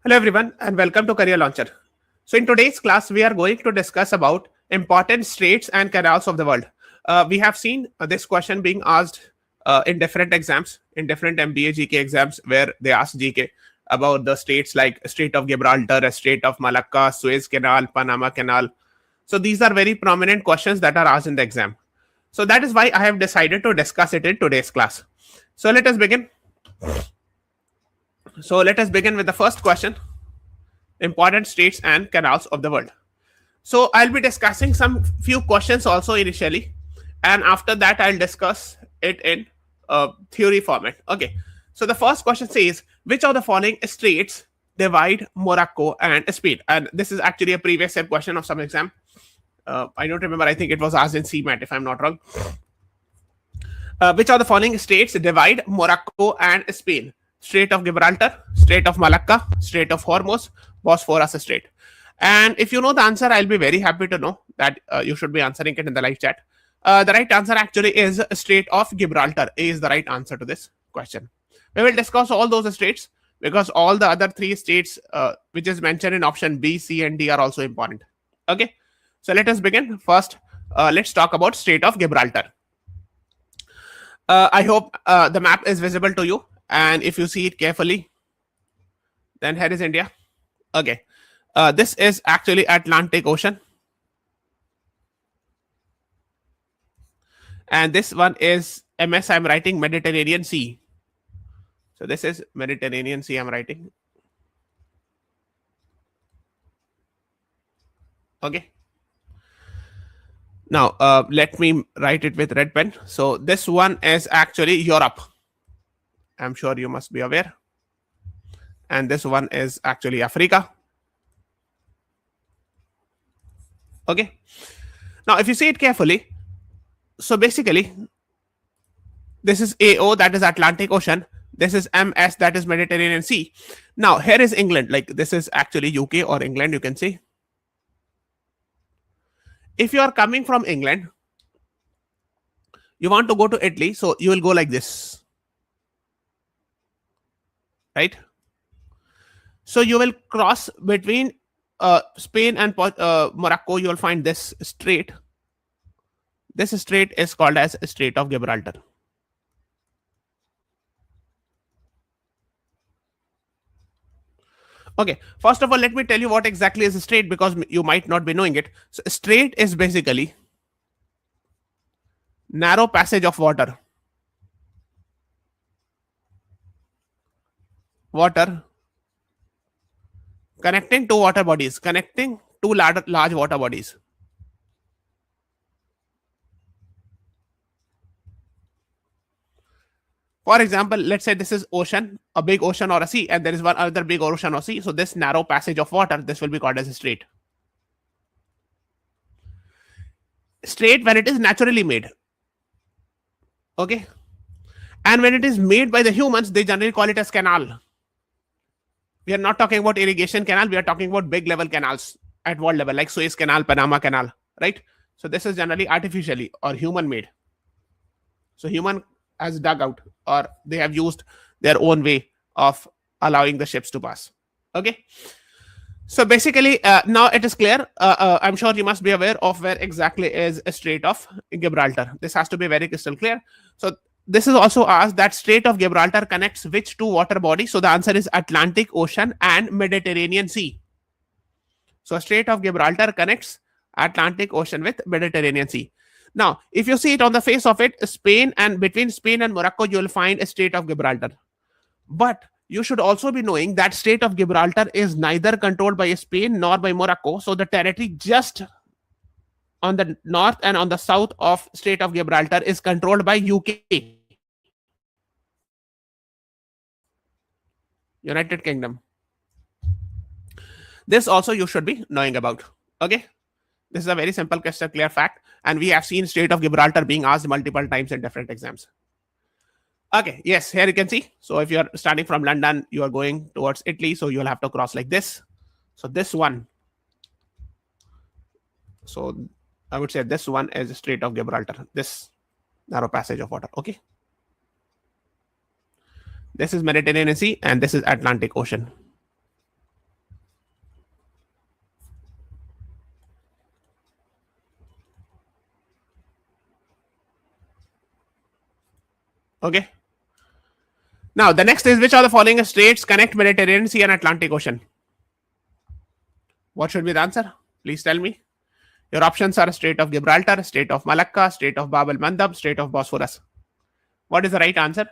Hello everyone and welcome to Career Launcher. So in today's class, we are going to discuss about important straits and canals of the world. We have seen this question being asked in different exams, in different MBA GK exams where they ask GK about the states like Strait of Gibraltar, Strait of Malacca, Suez Canal, Panama Canal. So these are very prominent questions that are asked in the exam. So that is why I have decided to discuss it in today's class. So let us begin. Let us begin with the first question: important states and canals of the world. So I'll be discussing some few questions also initially, and after that I'll discuss it in theory format. Okay. So the first question says, which of the following states divide Morocco and Spain? And this is actually a previous year question of some exam. I don't remember. I think it was asked in CMAT, if I'm not wrong. Which of the following states divide Morocco and Spain? Strait of Gibraltar, Strait of Malacca, Strait of Hormuz, Bosphorus Strait. And if you know the answer, I'll be very happy to know that you should be answering it in the live chat. The right answer actually is Strait of Gibraltar is the right answer to this question. We will discuss all those states because all the other three states which is mentioned in option B, C, and D are also important. Okay, so let us begin. First, let's talk about Strait of Gibraltar. I hope the map is visible to you, and if you see it carefully, then here is India. Okay, this is actually Atlantic Ocean, and this one is MS. I'm writing Mediterranean Sea. So this is Mediterranean Sea I'm writing. Okay. Now let me write it with red pen. So this one is actually Europe. I'm sure you must be aware. And this one is actually Africa. Okay. Now if you see it carefully, so basically this is AO, that is Atlantic Ocean. This is MS, that is Mediterranean Sea. Now here is England, like this is actually UK or England, you can see. If you are coming from England, you want to go to Italy, so you will go like this, right? So you will cross between Spain and Morocco. You will find this strait. This strait is called as Strait of Gibraltar. Okay, first of all, let me tell you what exactly is a strait because you might not be knowing it. So strait is basically narrow passage of water. Connecting two water bodies, connecting two large water bodies. For example, let's say this is ocean, a big ocean or a sea, and there is one other big ocean or sea. So this narrow passage of water, this will be called as a strait. Strait when it is naturally made. Okay. And when it is made by the humans, they generally call it as canal. We are not talking about irrigation canal. We are talking about big level canals at world level, like Suez Canal, Panama Canal, right? So this is generally artificially or human made. So human has dug out or they have used their own way of allowing the ships to pass. Okay. So basically, now it is clear. I'm sure you must be aware of where exactly is a Strait of Gibraltar. This has to be very crystal clear. So this is also asked that Strait of Gibraltar connects which two water bodies? So the answer is Atlantic Ocean and Mediterranean Sea. So Strait of Gibraltar connects Atlantic Ocean with Mediterranean Sea. Now, if you see it on the face of it, Spain and between Spain and Morocco, you will find a Strait of Gibraltar. But you should also be knowing that Strait of Gibraltar is neither controlled by Spain nor by Morocco. So the territory just on the north and on the south of Strait of Gibraltar is controlled by UK, United Kingdom. This also you should be knowing about. Okay. This is a very simple, crystal clear fact. And we have seen Strait of Gibraltar being asked multiple times in different exams. Okay, yes, here you can see. So if you're starting from London, you are going towards Italy. So you'll have to cross like this. So this one. So I would say this one is Strait of Gibraltar. This narrow passage of water. Okay. This is Mediterranean Sea and this is Atlantic Ocean. Okay. Now the next is, which are the following straits connect Mediterranean Sea and Atlantic Ocean? What should be the answer? Please tell me. Your options are Strait of Gibraltar, Strait of Malacca, Strait of Bab el Mandab, Strait of Bosphorus. What is the right answer?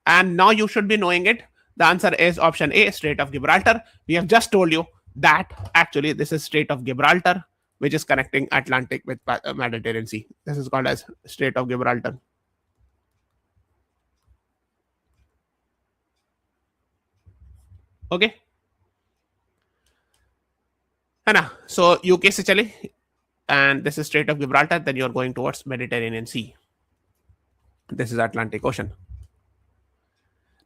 And now you should be knowing it. The answer is option A, Strait of Gibraltar. We have just told you that actually this is Strait of Gibraltar, which is connecting Atlantic with Mediterranean Sea. This is called as Strait of Gibraltar. Okay. है ना? So UK से चले, and this is Strait of Gibraltar. Then you are going towards Mediterranean Sea. This is Atlantic Ocean.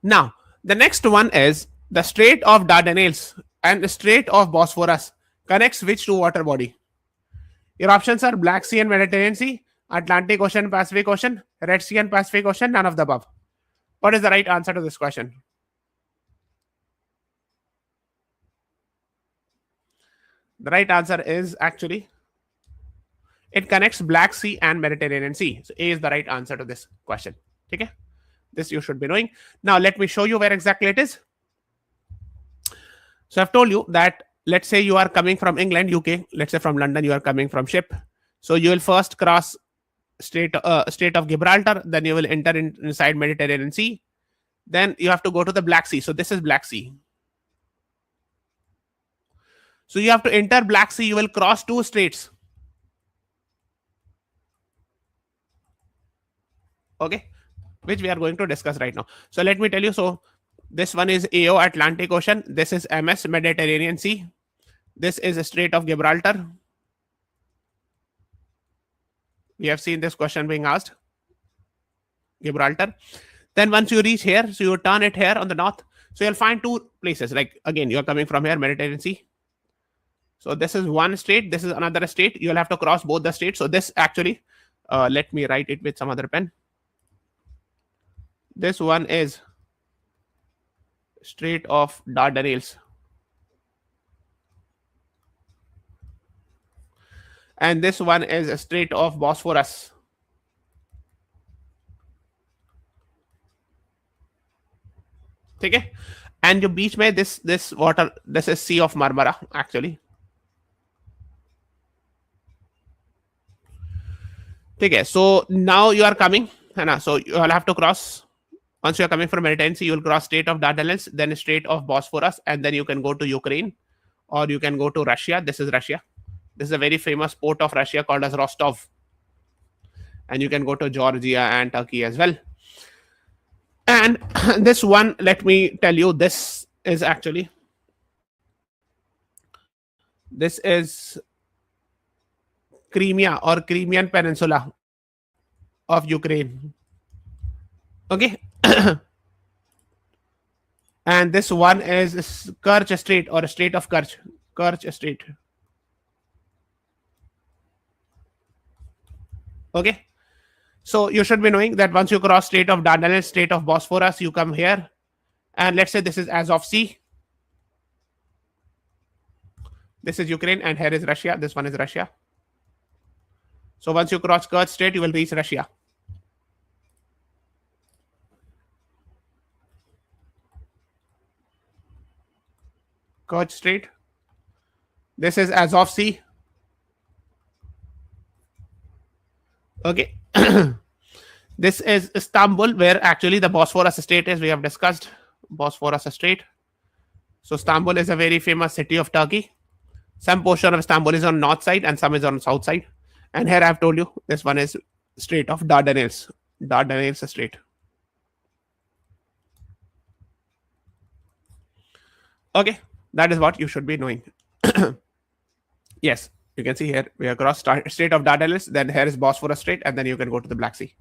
Now the next one is the Strait of Dardanelles and the Strait of Bosphorus connects which two water body? Your options are Black Sea and Mediterranean Sea, Atlantic Ocean, Pacific Ocean, Red Sea and Pacific Ocean, none of the above. What is the right answer to this question? The right answer is actually it connects Black Sea and Mediterranean Sea. So A is the right answer to this question. Okay? This you should be knowing. Now let me show you where exactly it is. So I've told you that let's say you are coming from England, UK, let's say from London, you are coming from ship. So you will first cross Strait of Gibraltar, then you will enter inside Mediterranean Sea. Then you have to go to the Black Sea. So this is Black Sea. So you have to enter Black Sea. You will cross two straits. Okay, which we are going to discuss right now. So let me tell you. So this one is AO, Atlantic Ocean. This is MS, Mediterranean Sea. This is a Strait of Gibraltar. We have seen this question being asked. Gibraltar. Then once you reach here, so you turn it here on the north. So you'll find two places. Like again, you're coming from here, Mediterranean Sea. So this is one state. This is another state. You'll have to cross both the states. So this actually, let me write it with some other pen. This one is Strait of Dardanelles. And this one is a Strait of Bosphorus. ठीक है? And जो बीच में this water, this is Sea of Marmara actually. ठीक है? So now you are coming, है ना? So you will have to cross. Once you are coming from Mediterranean Sea, you will cross Strait of Dardanelles, then Strait of Bosphorus, and then you can go to Ukraine, or you can go to Russia. This is Russia. This is a very famous port of Russia called as Rostov. And you can go to Georgia and Turkey as well. And this one, let me tell you, this is actually, this is Crimea or Crimean Peninsula of Ukraine. Okay. And this one is Kerch Strait or Strait of Kerch. Kerch Strait. Okay. So you should be knowing that once you cross Strait of Dardanelles, Strait of Bosphorus, you come here. And let's say this is Azov Sea. This is Ukraine and here is Russia. This one is Russia. So once you cross Kerch Strait, you will reach Russia. Kerch Strait. This is Azov Sea. Okay. This is Istanbul, where actually the Bosphorus Strait is. We have discussed Bosphorus Strait. So Istanbul is a very famous city of Turkey. Some portion of Istanbul is on north side and some is on south side. And here I have told you this one is Strait of Dardanelles. Dardanelles Strait. Okay, that is what you should be knowing. Yes, you can see here we have crossed Strait of Dardanelles, then here is Bosphorus Strait, and then you can go to the Black Sea.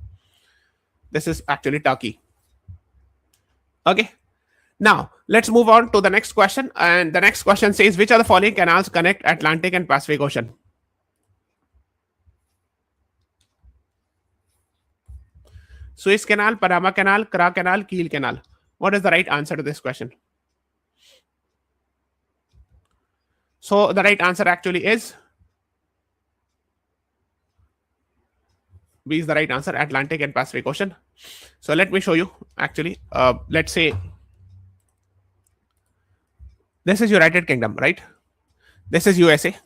This is actually Turkey. Okay. Now let's move on to the next question. And the next question says, which are the following canals connect Atlantic and Pacific Ocean? Suez Canal, Panama Canal, Kra Canal, Kiel Canal. What is the right answer to this question? So the right answer actually is B is the right answer, Atlantic and Pacific Ocean. So let me show you actually. Let's say this is United Kingdom, right? This is USA.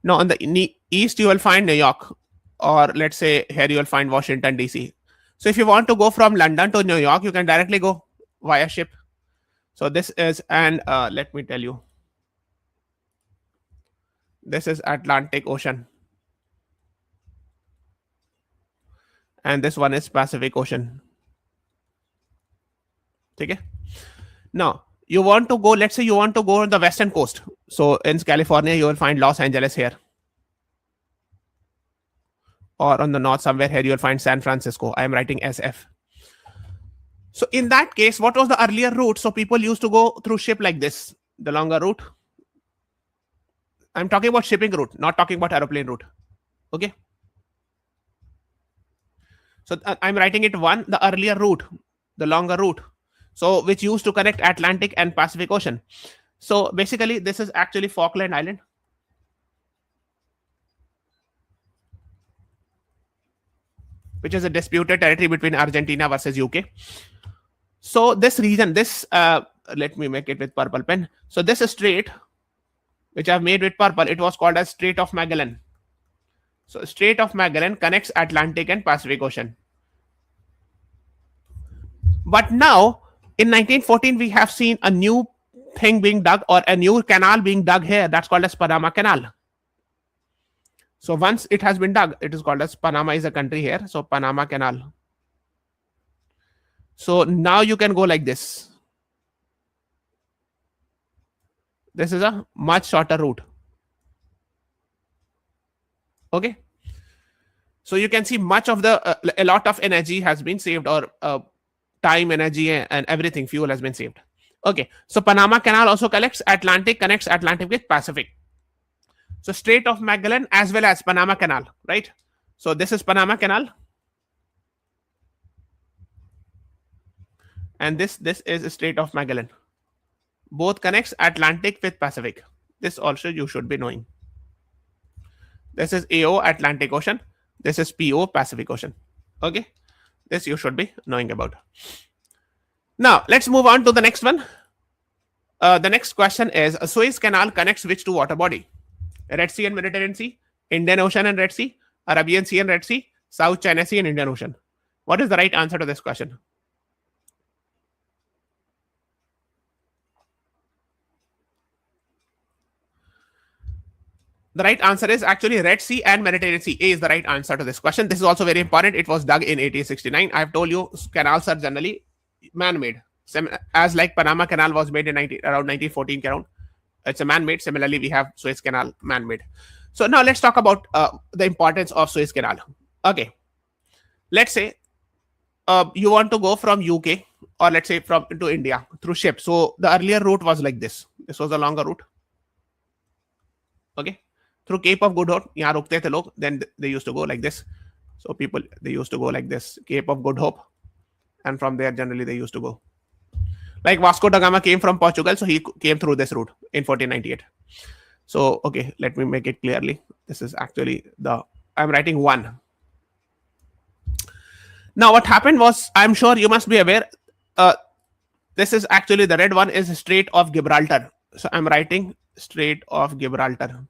Now on the east you will find New York, or let's say here you will find Washington DC. So if you want to go from London to New York, you can directly go via ship. So this is, and let me tell you, this is Atlantic Ocean, and this one is Pacific Ocean. Okay. Now you want to go, let's say you want to go on the western coast. So in California, you will find Los Angeles here. Or on the north somewhere here, you will find San Francisco. I am writing SF. So in that case, what was the earlier route? So people used to go through ship like this, the longer route. I'm talking about shipping route, not talking about aeroplane route. Okay. So I'm writing it one, the earlier route, the longer route. So which used to connect Atlantic and Pacific Ocean. So basically, this is actually Falkland Island. Which is a disputed territory between Argentina versus UK. So this region, this, let me make it with purple pen. So this strait, which I've made with purple, it was called as Strait of Magellan. So Strait of Magellan connects Atlantic and Pacific Ocean. But now, in 1914, we have seen a new thing being dug, or a new canal being dug here. That's called as Panama Canal. So once it has been dug, it is called as, Panama is a country here. So Panama Canal. So now you can go like this. This is a much shorter route. Okay. So you can see much of the, a lot of energy has been saved, or time, energy, and everything, fuel has been saved. Okay. So Panama Canal also connects Atlantic with Pacific. So Strait of Magellan as well as Panama Canal, right? So this is Panama Canal. And this is Strait of Magellan. Both connects Atlantic with Pacific. This also you should be knowing. This is AO, Atlantic Ocean. This is PO, Pacific Ocean. Okay. This you should be knowing about. Now let's move on to the next one. The next question is, Suez Canal connects which two water body? Red Sea and Mediterranean Sea, Indian Ocean and Red Sea, Arabian Sea and Red Sea, South China Sea and Indian Ocean. What is the right answer to this question? The right answer is actually Red Sea and Mediterranean Sea. A is the right answer to this question. This is also very important. It was dug in 1869. I have told you canals are generally man-made. As like Panama Canal was made in around 1914 around. It's a man-made. Similarly, we have Suez Canal man-made. So now let's talk about the importance of Suez Canal. Okay. Let's say you want to go from UK, or let's say from to India through ship. So the earlier route was like this. This was a longer route. Okay. Through Cape of Good Hope, yahan rukte the log, then they used to go like this. So people, they used to go like this, Cape of Good Hope, and from there generally they used to go. Like Vasco da Gama came from Portugal, so he came through this route in 1498. So okay, let me make it clearly. This is actually I'm writing one. Now what happened was, I'm sure you must be aware, this is actually, the red one is Strait of Gibraltar. So I'm writing Strait of Gibraltar.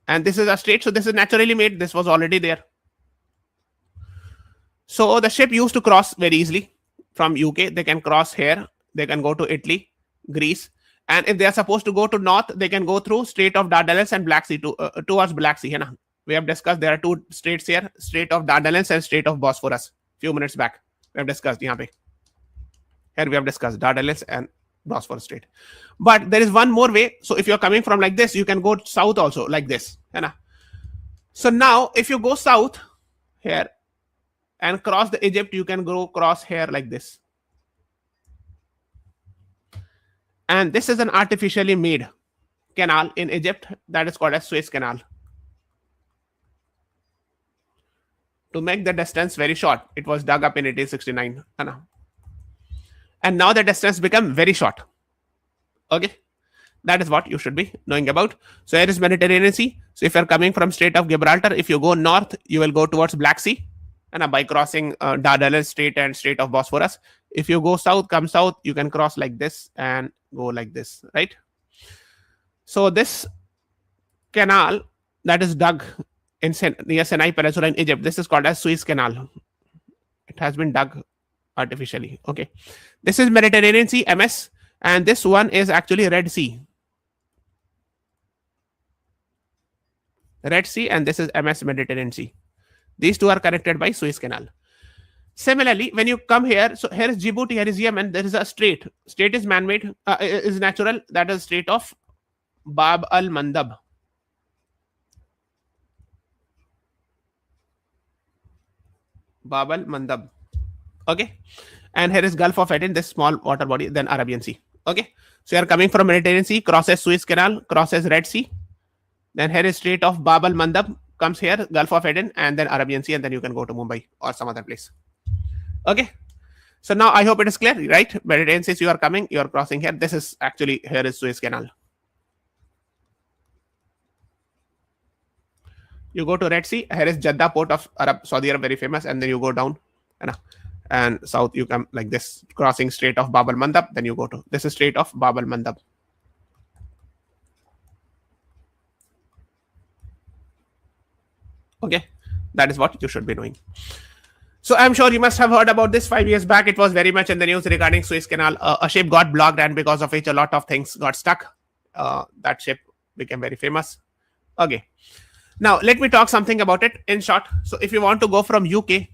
And this is a strait, so this is naturally made. This was already there. So the ship used to cross very easily from UK. They can cross here. They can go to Italy, Greece. And if they are supposed to go to north, they can go through Strait of Dardanelles and Black Sea towards Black Sea. We have discussed there are two straits here, Strait of Dardanelles and Strait of Bosphorus. Few minutes back, we have discussed. Here we have discussed Dardanelles and Bosphorus Strait. But there is one more way. So if you're coming from like this, you can go south also like this. So now if you go south here and cross the Egypt, you can go cross here like this. And this is an artificially made canal in Egypt that is called as Suez Canal. To make the distance very short, it was dug up in 1869. And now the distance become very short. Okay. That is what you should be knowing about. So here is Mediterranean Sea. So if you're coming from Strait of Gibraltar, if you go north, you will go towards Black Sea. and by crossing Dardanelles Strait and Strait of Bosphorus. If you go south, come south, you can cross like this and go like this, right? So this canal that is dug in near Sinai Peninsula in Egypt, this is called as Suez Canal. It has been dug artificially. Okay, this is Mediterranean Sea, MS, and this one is actually Red Sea. Red Sea, and this is MS, Mediterranean Sea. These two are connected by Suez Canal. Similarly, when you come here, so here is Djibouti, here is Yemen, there is a strait. Strait is man-made, is natural. That is Strait of Bab al-Mandab. Bab al-Mandab. Okay. And here is Gulf of Aden, this small water body, then Arabian Sea. Okay. So you are coming from Mediterranean Sea, crosses Suez Canal, crosses Red Sea. Then here is Strait of Bab al-Mandab, comes here, Gulf of Aden, and then Arabian Sea, and then you can go to Mumbai or some other place. Okay. So now I hope it is clear, right? Mediterranean Sea, you are coming, you are crossing here. This is actually, here is Suez Canal. You go to Red Sea, here is Jeddah, port of Saudi Arab, very famous, and then you go down and south, you come like this, crossing Strait of Bab al-Mandab, then you go to, this is Strait of Bab al-Mandab. Okay, that is what you should be knowing. So I'm sure you must have heard about this 5 years back. It was very much in the news regarding Suez Canal. A ship got blocked, and because of which a lot of things got stuck. That ship became very famous. Okay. Now, let me talk something about it in short. So if you want to go from UK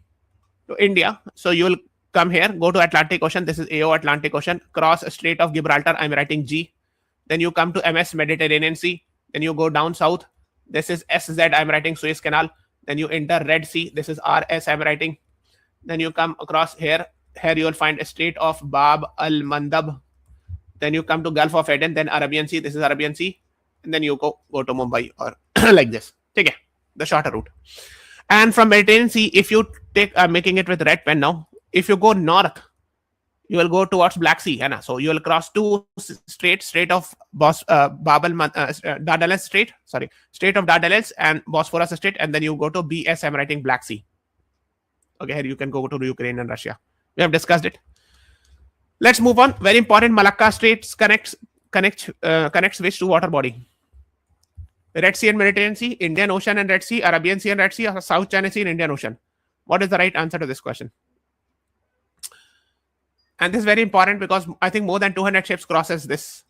to India, so you will come here, go to Atlantic Ocean. This is AO, Atlantic Ocean. Cross Strait of Gibraltar. I'm writing G. Then you come to MS, Mediterranean Sea. Then you go down south. This is SZ. I'm writing Suez Canal. Then you enter Red Sea. This is RS. I'm writing. Then you come across here. Here you will find a Strait of Bab al-Mandab. Then you come to Gulf of Aden. Then Arabian Sea. This is Arabian Sea. And then you go to Mumbai or like this. Okay, the shorter route. And from Mediterranean Sea, if you take, I'm making it with red pen now. If you go north, you will go towards Black Sea. So you will cross two straits, Strait of Dardanelles Strait, Strait of Dardanelles and Bosphorus Strait, and then you go to BS, I'm writing Black Sea. Okay, here you can go to Ukraine and Russia. We have discussed it. Let's move on. Very important, Malacca Straits connects which two water body? Red Sea and Mediterranean Sea, Indian Ocean and Red Sea, Arabian Sea and Red Sea, or South China Sea and Indian Ocean? What is the right answer to this question? And this is very important because I think more than 200 ships crosses this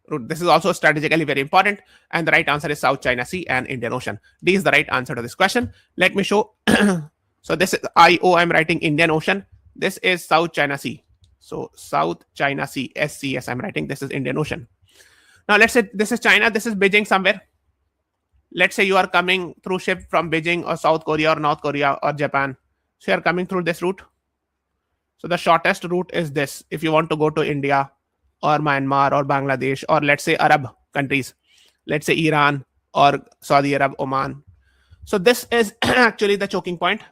route. This is also strategically very important. And the right answer is South China Sea and Indian Ocean. D is the right answer to this question. Let me show. So this is IO, I'm writing Indian Ocean. This is South China Sea. So South China Sea, SCS, I'm writing. This is Indian Ocean. Now let's say this is China. This is Beijing somewhere. Let's say you are coming through ship from Beijing or South Korea or North Korea or Japan. So you are coming through this route. So the shortest route is this. If you want to go to India or Myanmar or Bangladesh or let's say Arab countries, let's say Iran or Saudi Arab, Oman. So this is actually the choking point.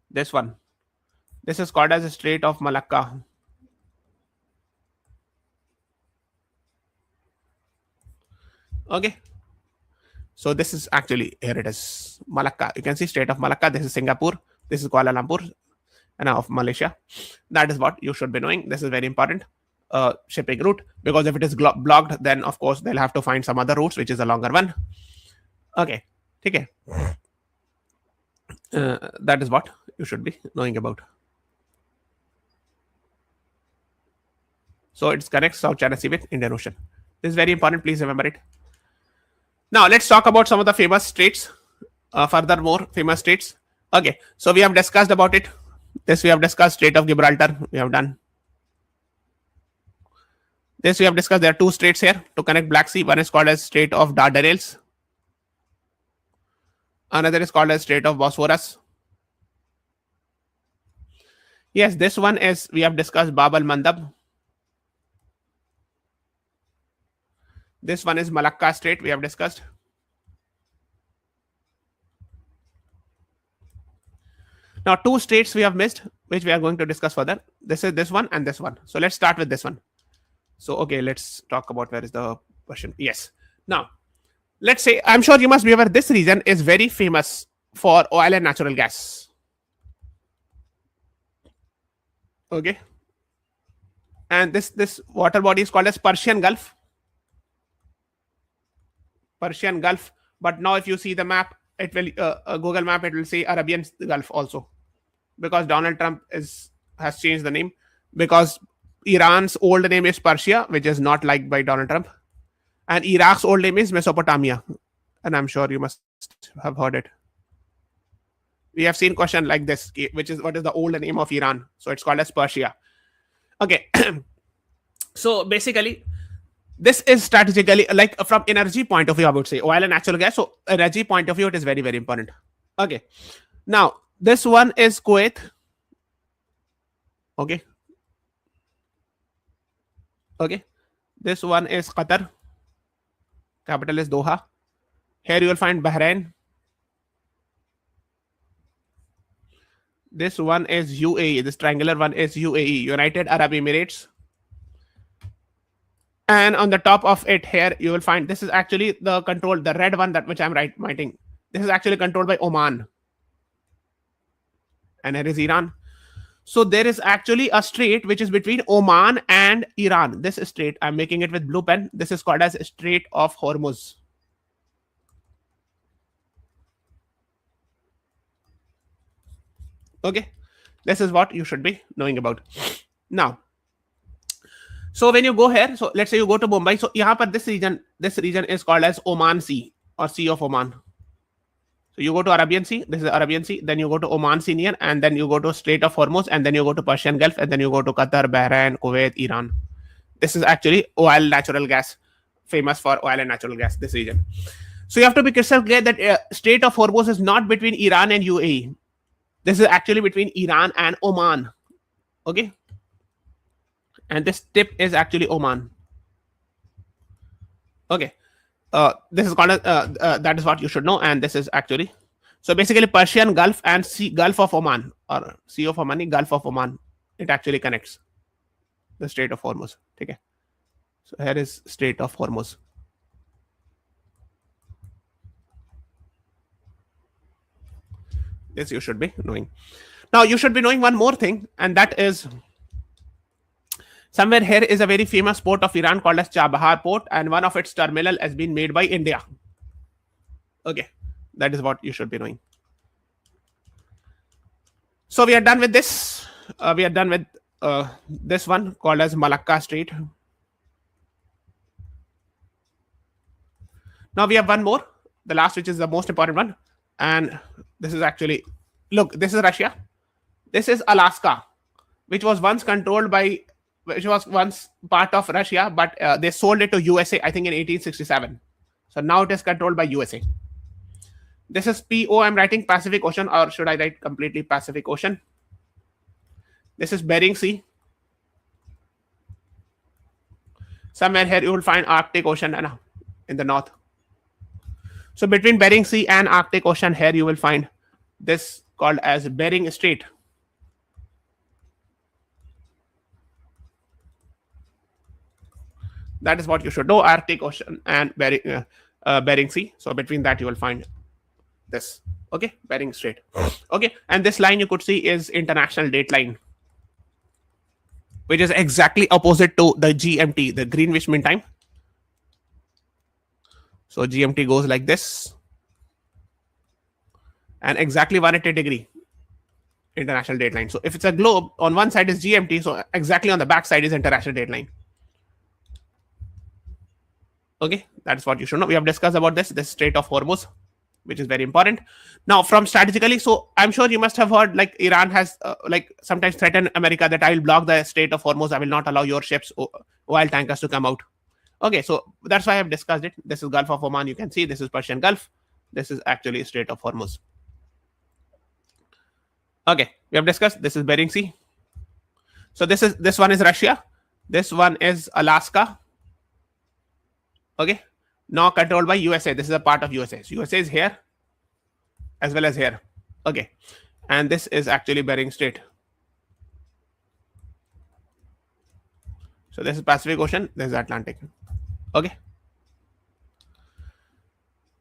This one. This is called as the Strait of Malacca. Okay. So this is actually, here it is, Malacca. You can see Strait of Malacca. This is Singapore. This is Kuala Lumpur and of Malaysia. That is what you should be knowing. This is very important shipping route, because if it is blocked, then of course they'll have to find some other routes, which is a longer one. Okay. Okay. That is what you should be knowing about. So it connects South China Sea with Indian Ocean. This is very important. Please remember it. Now let's talk about some of the famous straits. Furthermore, famous straits. Okay, so we have discussed about it. This we have discussed. Strait of Gibraltar we have done. This we have discussed. There are two straits here to connect Black Sea. One is called as Strait of Dardanelles. Another is called as Strait of Bosphorus. Yes, this one is, we have discussed Bab al-Mandab. This one is Malacca Strait, we have discussed. Now, two straits we have missed, which we are going to discuss further. This is this one and this one. So let's start with this one. So, okay, let's talk about where is the question. Yes. Now, let's say, I'm sure you must be aware, this region is very famous for oil and natural gas. Okay, and this water body is called as Persian Gulf. Persian Gulf. But now, if you see the map, it will Google Map, it will say Arabian Gulf also, because Donald Trump has changed the name, because Iran's old name is Persia, which is not liked by Donald Trump, and Iraq's old name is Mesopotamia, and I'm sure you must have heard it. We have seen question like this, which is what is the old name of Iran? So it's called as Persia. Okay. So basically, this is strategically, like from energy point of view, I would say oil and natural gas. So energy point of view, it is very, very important. Okay. Now, this one is Kuwait. Okay. Okay. This one is Qatar. Capital is Doha. Here you will find Bahrain. This one is UAE. This triangular one is UAE, United Arab Emirates. And on the top of it here, you will find this is actually the control, the red one that which I'm writing. This is actually controlled by Oman. And here is Iran. So there is actually a strait which is between Oman and Iran. This strait, I'm making it with blue pen. This is called as Strait of Hormuz. Okay, this is what you should be knowing about. Now, so when you go here, so let's say you go to Mumbai. So यहाँ पर this region is called as Oman Sea or Sea of Oman. So you go to Arabian Sea, this is Arabian Sea, then you go to Oman Sea near, and then you go to Strait of Hormuz, and then you go to Persian Gulf, and then you go to Qatar, Bahrain, Kuwait, Iran. This is actually oil, natural gas, famous for oil and natural gas, this region. So you have to be crystal clear that Strait of Hormuz is not between Iran and UAE. This is actually between Iran and Oman. Okay. And this tip is actually Oman. Okay. This is called that is what you should know, and this is actually, so basically Persian Gulf and Gulf of Oman, or Sea of Oman, Gulf of Oman, it actually connects the Strait of Hormuz. Okay. So here is Strait of Hormuz. This you should be knowing. Now you should be knowing one more thing, and that is, somewhere here is a very famous port of Iran called as Chabahar port, and one of its terminal has been made by India. Okay, that is what you should be knowing. So we are done with this. We are done with this one called as Malacca Strait. Now we have one more, the last, which is the most important one, and this is actually, look, this is Russia. This is Alaska, which was once controlled by, which was once part of Russia, but they sold it to USA, I think in 1867. So now it is controlled by USA. This is PO, I'm writing Pacific Ocean, or should I write completely Pacific Ocean? This is Bering Sea. Somewhere here you will find Arctic Ocean in the north. So between Bering Sea and Arctic Ocean, here you will find this called as Bering Strait. That is what you should know, Arctic Ocean and Bering Sea. So between that you will find this. Okay, Bering Strait. Okay, and this line you could see is international date line, which is exactly opposite to the GMT, the Greenwich Mean Time. So GMT goes like this, and exactly 180-degree international date line. So if it's a globe, on one side is GMT, so exactly on the back side is international date line. Okay, that's what you should know. We have discussed about this Strait of Hormuz, which is very important. Now, from strategically, so I'm sure you must have heard, like Iran has like sometimes threatened America that I will block the Strait of Hormuz. I will not allow your ships, oil tankers, to come out. Okay, so that's why I have discussed it. This is Gulf of Oman. You can see this is Persian Gulf. This is actually Strait of Hormuz. Okay, we have discussed this is Bering Sea. So this one is Russia. This one is Alaska. Okay, now controlled by USA. This is a part of USA. So USA is here as well as here. Okay, and this is actually Bering Strait. So this is Pacific Ocean. This is Atlantic. Okay.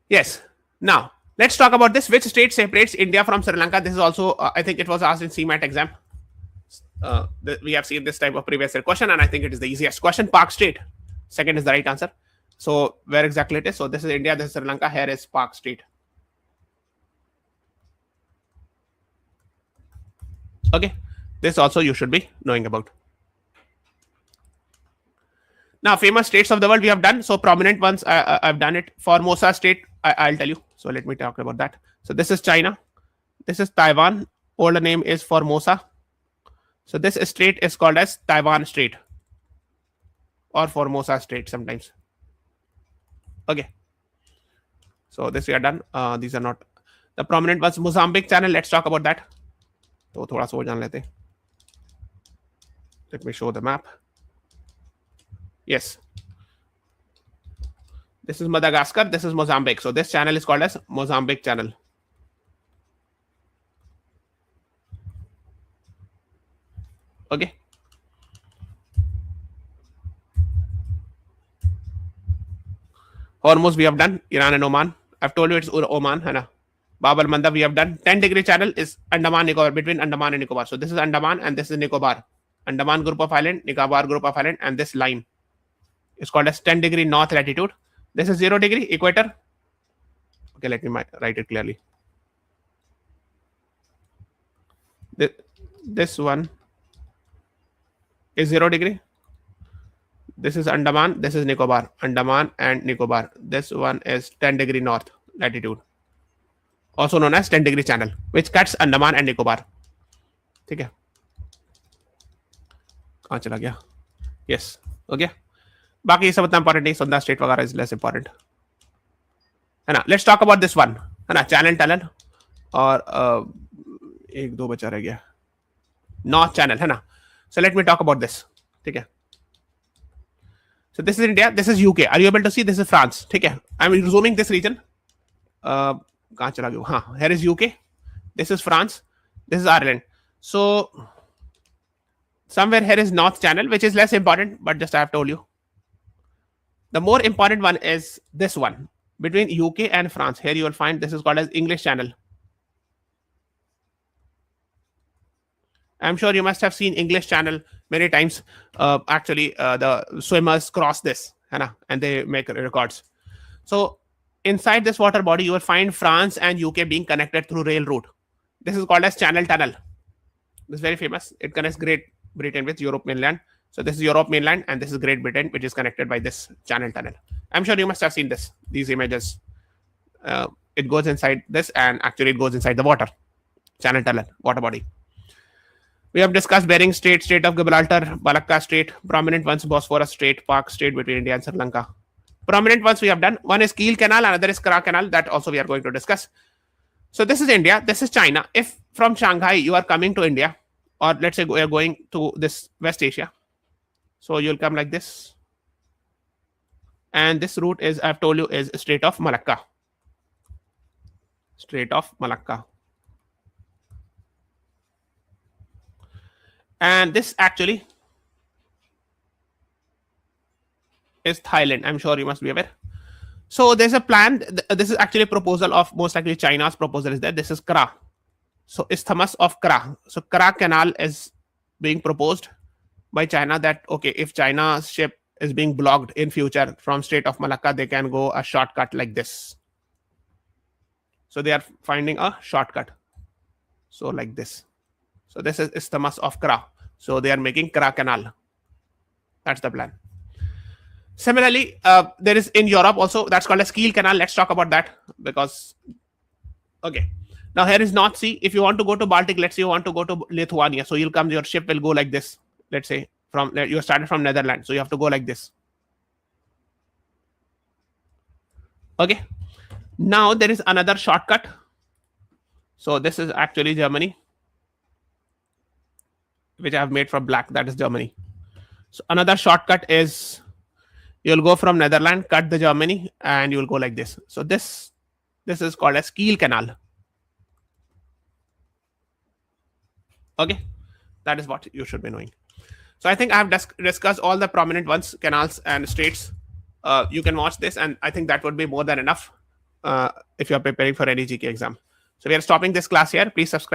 Yes. Now Let's talk about this. Which state separates India from Sri Lanka? This is also, I think it was asked in CMAT exam. We have seen this type of previous year question, and I think it is the easiest question. Park State. Second is the right answer. So where exactly it is? So this is India, this is Sri Lanka. Here is Park State. Okay. This also you should be knowing about. Now, famous states of the world we have done. So prominent ones, I've done it. Formosa State, I'll tell you. So let me talk about that. So this is China. This is Taiwan. Older name is Formosa. So this state is called as Taiwan Strait or Formosa Strait sometimes. Okay. So this we are done. These are not the prominent ones. Mozambique Channel. Let's talk about that. तो थोड़ा सा वो जान लेते. Let me show the map. Yes. This is Madagascar. This is Mozambique. So this channel is called as Mozambique Channel. Okay. Hormuz we have done. Iran and Oman. I've told you it's Oman. Hai na? Bab al Mandab we have done. 10-degree channel is Andaman Nicobar, between Andaman and Nicobar. So this is Andaman and this is Nicobar. Andaman group of island, Nicobar group of island, and this line is called as 10-degree north latitude. This is 0-degree equator. Okay, let me write it clearly. This one is 0-degree. This is Andaman. This is Nicobar. Andaman and Nicobar. This one is 10-degree north latitude, also known as 10-degree channel, which cuts Andaman and Nicobar. ठीक है? कहाँ चला गया? Yes. Okay. बाकी ये सब इतना important नहीं. Sunda State वगैरह is less important. है ना? Let's talk about this one. है ना? Channel tunnel और एक दो बचा रह गया. North Channel है ना? So let me talk about this. ठीक है? So this is India. This is UK. Are you able to see? This is France. ठीक है? I'm zooming this region. कहाँ चला गया? हाँ. Here is UK. This is France. This is Ireland. So somewhere here is North Channel, which is less important, but just I have told you. The more important one is this one between UK and France. Here you will find this is called as English Channel. I'm sure you must have seen English Channel many times. Actually, the swimmers cross this, and they make records. So inside this water body, you will find France and UK being connected through rail route. This is called as Channel Tunnel. This is very famous. It connects Great Britain with Europe mainland. So this is Europe mainland, and this is Great Britain, which is connected by this Channel Tunnel. I'm sure you must have seen these images. It goes inside this, and actually it goes inside the water. Channel Tunnel, water body. We have discussed Bering Strait, Strait of Gibraltar, Malacca Strait, prominent ones, Bosphorus Strait, Park Strait between India and Sri Lanka. Prominent ones we have done. One is Kiel Canal, another is Kra Canal. That also we are going to discuss. So this is India, this is China. If from Shanghai you are coming to India, or let's say we are going to this West Asia, so you'll come like this. And this route is, I've told you, is Strait of Malacca. Strait of Malacca. And this actually is Thailand. I'm sure you must be aware. So there's a plan. This is actually a proposal of most likely China's proposal is that this is Kra. So Isthmus of Kra. So Kra Canal is being proposed by China that, okay, if China's ship is being blocked in future from Strait of Malacca, they can go a shortcut like this. So they are finding a shortcut. So like this. So this is Isthmus of Kra. So they are making Kra Canal. That's the plan. Similarly, there is in Europe also, that's called a Kiel Canal. Let's talk about that because, okay. Now here is North Sea. If you want to go to Baltic, let's say you want to go to Lithuania. So you'll come, your ship will go like this. Let's say you started from Netherlands. So you have to go like this. Okay. Now there is another shortcut. So this is actually Germany, which I have made from black. That is Germany. So another shortcut is you'll go from Netherlands, cut the Germany, and you'll go like this. So this is called as Kiel Canal. Okay, that is what you should be knowing. So I think I have discussed all the prominent ones, canals and straits. You can watch this, and I think that would be more than enough. if you are preparing for any GK exam. So we are stopping this class here. Please subscribe.